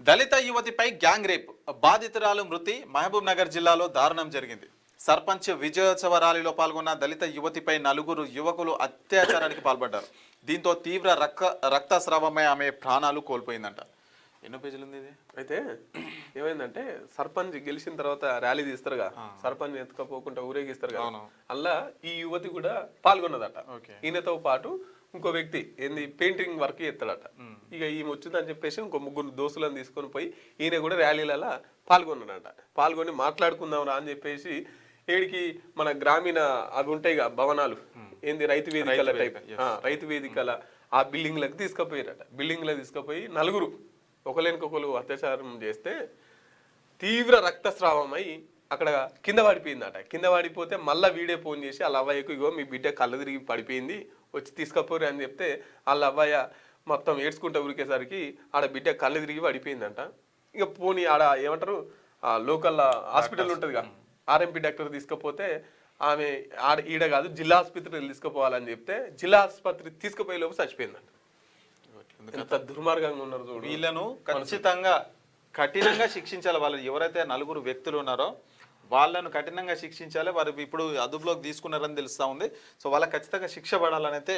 దళిత యువతిపై gang rape, బాధితురాలు మృతి. మహబూబ్ నగర్ జిల్లాలో దారుణం జరిగింది. సర్పంచ్ విజయోత్సవ ర్యాలీలో పాల్గొన్న దళిత యువతిపై 4 యువకులు అత్యాచారానికి పాల్పడ్డారు. దీంతో తీవ్ర రక్తస్రావమై ఆమె ప్రాణాలు కోల్పోయిందంట. ఎన్నో పేజీలు ఉంది ఇది. అయితే ఏమైందంటే సర్పంచ్ గెలిచిన తర్వాత ర్యాలీ తీస్తారుగా, సర్పంచ్ ఎత్తుకపోకుండా ఊరేగిస్తారు కదా, అలా ఈ యువతి కూడా పాల్గొన్నదట. ఈయనతో పాటు ఇంకో వ్యక్తి ఏంది పెయింటింగ్ వర్క్ చేస్తాడట. ఇక ఈమె వచ్చిందని చెప్పేసి ఇంకో 3 దోస్తులను తీసుకొని పోయి ఈయన కూడా ర్యాలీలలో పాల్గొన్నాడట. పాల్గొని మాట్లాడుకుందాం రా అని చెప్పేసి ఏడికి మన గ్రామీణ అవి ఉంటాయిగా భవనాలు, ఏంది రైతు వేదికల టైప్, రైతు వేదికల ఆ బిల్డింగ్లకు తీసుకుపోయారట. బిల్డింగ్లకు తీసుకుపోయి 4 ఒకరికొకరు అత్యాచారం చేస్తే తీవ్ర రక్తస్రావమై అక్కడ కింద పడిపోయిందట. కింద పడిపోతే మళ్ళీ వీడియో ఫోన్ చేసి వాళ్ళ అవ్వయ్యకు ఇగో మీ బిడ్డ కళ్ళు తిరిగి పడిపోయింది వచ్చి తీసుకపోరు అని చెప్తే వాళ్ళ అవ్వయ్య మొత్తం ఏడ్చుకుంటూ ఉరికేసరికి ఆడ బిడ్డ కళ్ళు తిరిగి పడిపోయిందంట. ఇక పోనీ ఆడ ఏమంటారు లోకల్ హాస్పిటల్ ఉంటుందిగా, ఆర్ఎంపీ డాక్టర్ తీసుకపోతే ఆమె ఈడ కాదు జిల్లా ఆసుపత్రికి తీసుకుపోవాలని చెప్తే జిల్లా ఆసుపత్రి తీసుకుపోయే లోపు చచ్చిపోయిందంట. ఎంత దుర్మార్గంగా ఉన్నారు చూడు. వీళ్ళను ఖచ్చితంగా కఠినంగా శిక్షించాలి. వాళ్ళు ఎవరైతే 4 వ్యక్తులు ఉన్నారో వాళ్ళను కఠినంగా శిక్షించాలి. వారు ఇప్పుడు అదుపులోకి తీసుకున్నారని తెలుస్తా ఉంది. సో వాళ్ళకి ఖచ్చితంగా శిక్ష పడాలని అయితే